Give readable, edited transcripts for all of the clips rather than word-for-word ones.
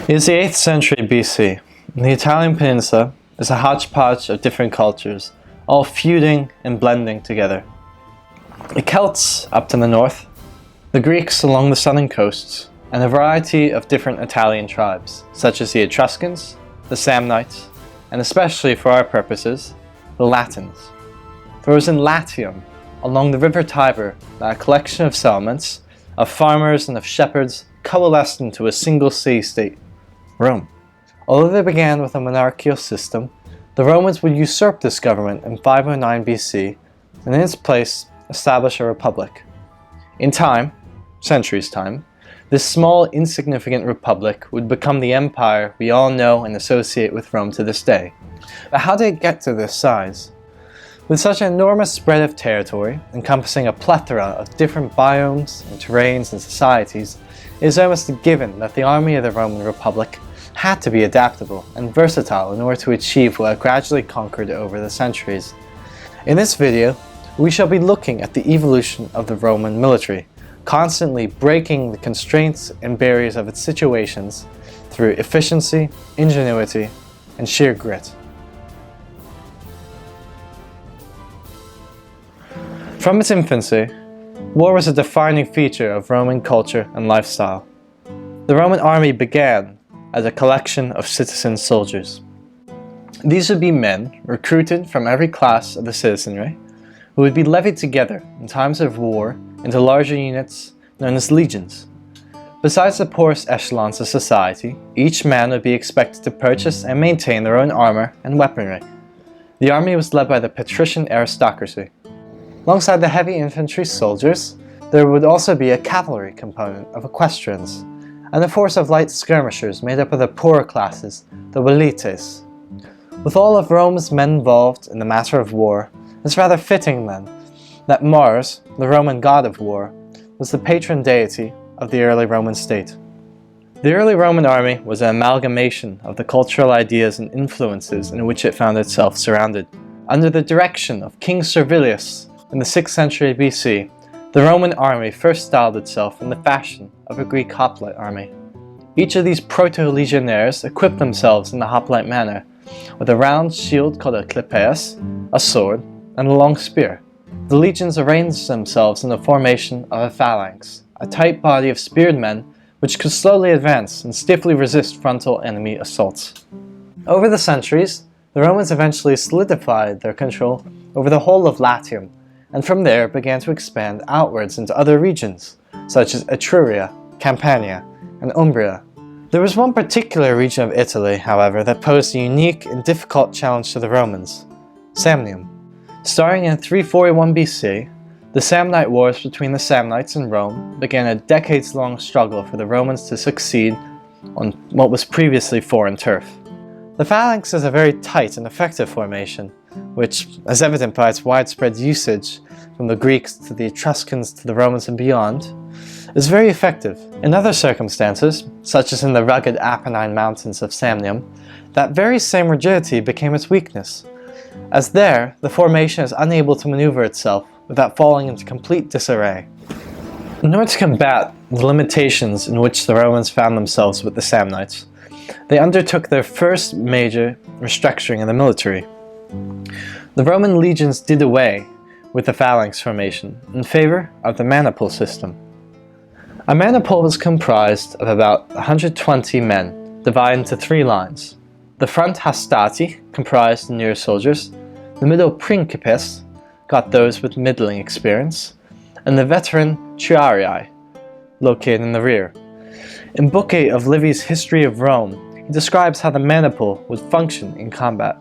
It is the 8th century BC, and the Italian peninsula is a hodgepodge of different cultures, all feuding and blending together. The Celts up to the north, the Greeks along the southern coasts, and a variety of different Italian tribes, such as the Etruscans, the Samnites, and especially for our purposes, the Latins. For it was in Latium, along the river Tiber, that a collection of settlements, of farmers and of shepherds coalesced into a single city-state, Rome. Although they began with a monarchical system, the Romans would usurp this government in 509 BC, and in its place establish a republic. In time, centuries' time, this small, insignificant republic would become the empire we all know and associate with Rome to this day. But how did it get to this size? With such an enormous spread of territory, encompassing a plethora of different biomes and terrains and societies, it is almost a given that the army of the Roman Republic had to be adaptable and versatile in order to achieve what it gradually conquered over the centuries. In this video, we shall be looking at the evolution of the Roman military, constantly breaking the constraints and barriers of its situations through efficiency, ingenuity, and sheer grit. From its infancy, war was a defining feature of Roman culture and lifestyle. The Roman army began as a collection of citizen soldiers. These would be men recruited from every class of the citizenry, who would be levied together in times of war into larger units known as legions. Besides the poorest echelons of society, each man would be expected to purchase and maintain their own armor and weaponry. The army was led by the patrician aristocracy. Alongside the heavy infantry soldiers, there would also be a cavalry component of equestrians, and a force of light skirmishers made up of the poorer classes, the velites. With all of Rome's men involved in the matter of war, it's rather fitting then that Mars, the Roman god of war, was the patron deity of the early Roman state. The early Roman army was an amalgamation of the cultural ideas and influences in which it found itself surrounded. Under the direction of King Servilius in the 6th century BC, the Roman army first styled itself in the fashion of a Greek hoplite army. Each of these proto-legionaries equipped themselves in the hoplite manner, with a round shield called a clypeus, a sword, and a long spear. The legions arranged themselves in the formation of a phalanx, a tight body of speared men which could slowly advance and stiffly resist frontal enemy assaults. Over the centuries, the Romans eventually solidified their control over the whole of Latium, and from there began to expand outwards into other regions, such as Etruria, Campania, and Umbria. There was one particular region of Italy, however, that posed a unique and difficult challenge to the Romans: Samnium. Starting in 341 BC, the Samnite Wars between the Samnites and Rome began a decades-long struggle for the Romans to succeed on what was previously foreign turf. The phalanx is a very tight and effective formation, which, as evident by its widespread usage from the Greeks to the Etruscans to the Romans and beyond, is very effective. In other circumstances, such as in the rugged Apennine mountains of Samnium, that very same rigidity became its weakness, as there the formation is unable to maneuver itself without falling into complete disarray. In order to combat the limitations in which the Romans found themselves with the Samnites, they undertook their first major restructuring in the military. The Roman legions did away with the phalanx formation in favor of the maniple system. A maniple was comprised of about 120 men, divided into 3 lines. The front hastati comprised the newer soldiers, the middle principes got those with middling experience, and the veteran triarii located in the rear. In Book 8 of Livy's History of Rome, he describes how the maniple would function in combat.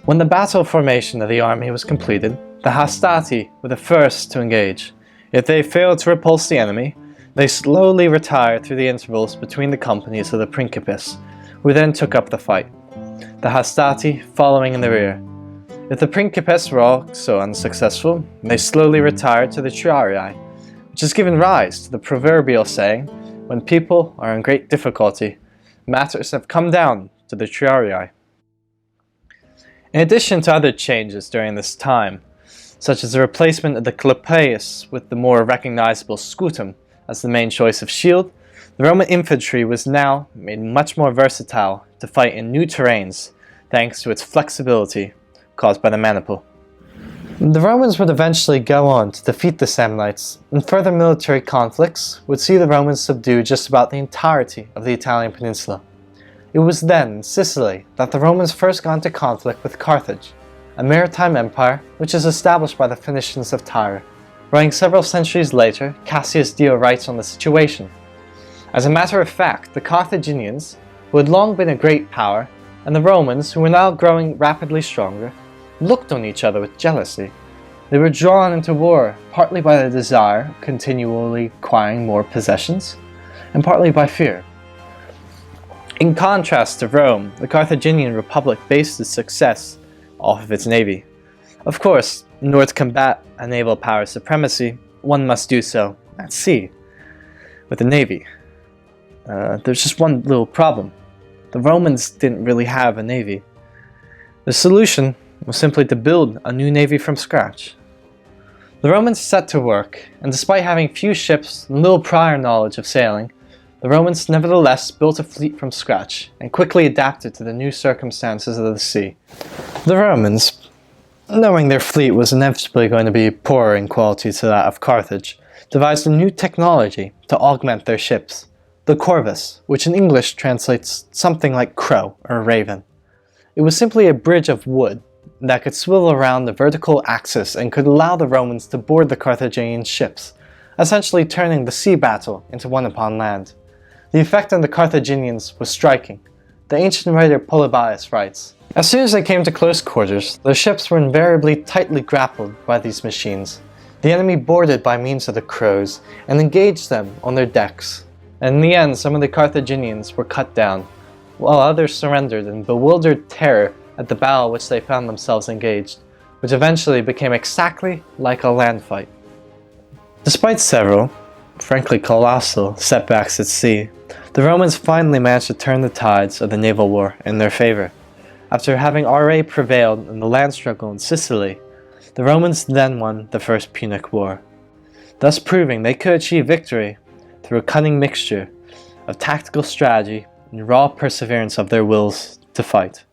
When the battle formation of the army was completed, the hastati were the first to engage. If they failed to repulse the enemy, they slowly retired through the intervals between the companies of the principes, who then took up the fight, the hastati following in the rear. If the principes were also unsuccessful, they slowly retired to the triarii, which has given rise to the proverbial saying, when people are in great difficulty, matters have come down to the triarii. In addition to other changes during this time, such as the replacement of the clypeus with the more recognizable scutum as the main choice of shield, The Roman infantry was now made much more versatile to fight in new terrains thanks to its flexibility caused by the maniple. The Romans would eventually go on to defeat the Samnites, and further military conflicts would see the Romans subdue just about the entirety of the Italian peninsula. It was then in Sicily that the Romans first got into conflict with Carthage, a maritime empire which is established by the Phoenicians of Tyre. Writing several centuries later, Cassius Dio writes on the situation. As a matter of fact, the Carthaginians, who had long been a great power, and the Romans, who were now growing rapidly stronger, looked on each other with jealousy. They were drawn into war, partly by the desire of continually acquiring more possessions, and partly by fear. In contrast to Rome, the Carthaginian Republic based its success off of its navy. Of course, in order to combat a naval power supremacy, one must do so at sea, with the navy. There's just one little problem. The Romans didn't really have a navy. The solution was simply to build a new navy from scratch. The Romans set to work, and despite having few ships and little prior knowledge of sailing, the Romans nevertheless built a fleet from scratch and quickly adapted to the new circumstances of the sea. The Romans, knowing their fleet was inevitably going to be poorer in quality to that of Carthage, devised a new technology to augment their ships, the corvus, which in English translates something like crow or raven. It was simply a bridge of wood that could swivel around the vertical axis and could allow the Romans to board the Carthaginian ships, essentially turning the sea battle into one upon land. The effect on the Carthaginians was striking. The ancient writer Polybius writes, "As soon as they came to close quarters, their ships were invariably tightly grappled by these machines. The enemy boarded by means of the crows and engaged them on their decks. And in the end, some of the Carthaginians were cut down, while others surrendered in bewildered terror at the battle which they found themselves engaged, which eventually became exactly like a land fight." Despite several, frankly colossal, setbacks at sea, the Romans finally managed to turn the tides of the naval war in their favor. After having already prevailed in the land struggle in Sicily, the Romans then won the First Punic War, thus proving they could achieve victory through a cunning mixture of tactical strategy and raw perseverance of their wills to fight.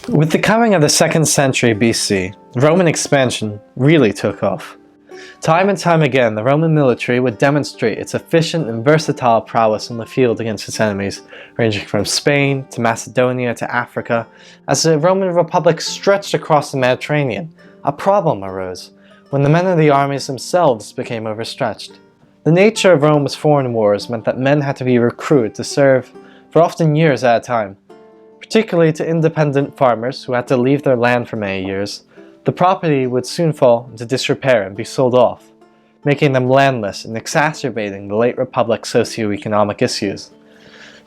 With the coming of the 2nd century BC, Roman expansion really took off. Time and time again, the Roman military would demonstrate its efficient and versatile prowess in the field against its enemies, ranging from Spain to Macedonia to Africa. As the Roman Republic stretched across the Mediterranean, a problem arose when the men of the armies themselves became overstretched. The nature of Rome's foreign wars meant that men had to be recruited to serve for often years at a time. Particularly to independent farmers who had to leave their land for many years, the property would soon fall into disrepair and be sold off, making them landless and exacerbating the late Republic's socio-economic issues.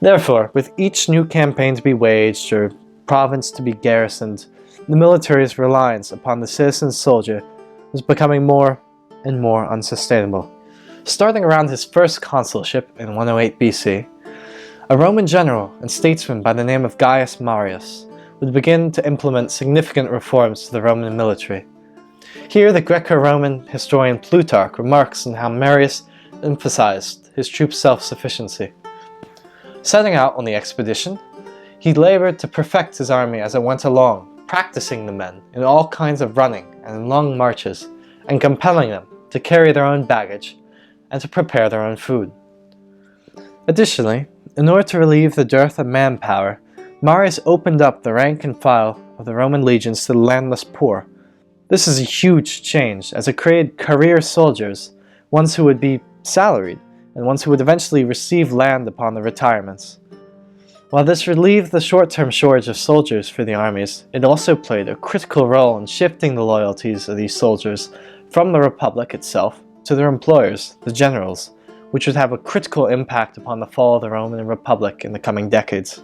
Therefore, with each new campaign to be waged or province to be garrisoned, the military's reliance upon the citizen soldier was becoming more and more unsustainable. Starting around his first consulship in 108 BC, a Roman general and statesman by the name of Gaius Marius would begin to implement significant reforms to the Roman military. Here, the Greco-Roman historian Plutarch remarks on how Marius emphasized his troops' self-sufficiency. Setting out on the expedition, he labored to perfect his army as it went along, practicing the men in all kinds of running and in long marches, and compelling them to carry their own baggage and to prepare their own food. Additionally, in order to relieve the dearth of manpower, Marius opened up the rank and file of the Roman legions to the landless poor. This is a huge change, as it created career soldiers, ones who would be salaried, and ones who would eventually receive land upon their retirements. While this relieved the short-term shortage of soldiers for the armies, it also played a critical role in shifting the loyalties of these soldiers from the Republic itself to their employers, the generals, which would have a critical impact upon the fall of the Roman Republic in the coming decades.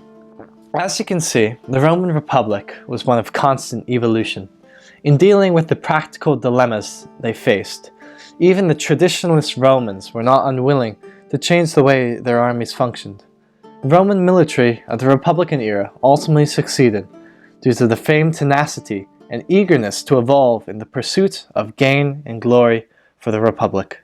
As you can see, the Roman Republic was one of constant evolution. In dealing with the practical dilemmas they faced, even the traditionalist Romans were not unwilling to change the way their armies functioned. The Roman military of the Republican era ultimately succeeded due to the famed tenacity and eagerness to evolve in the pursuit of gain and glory for the Republic.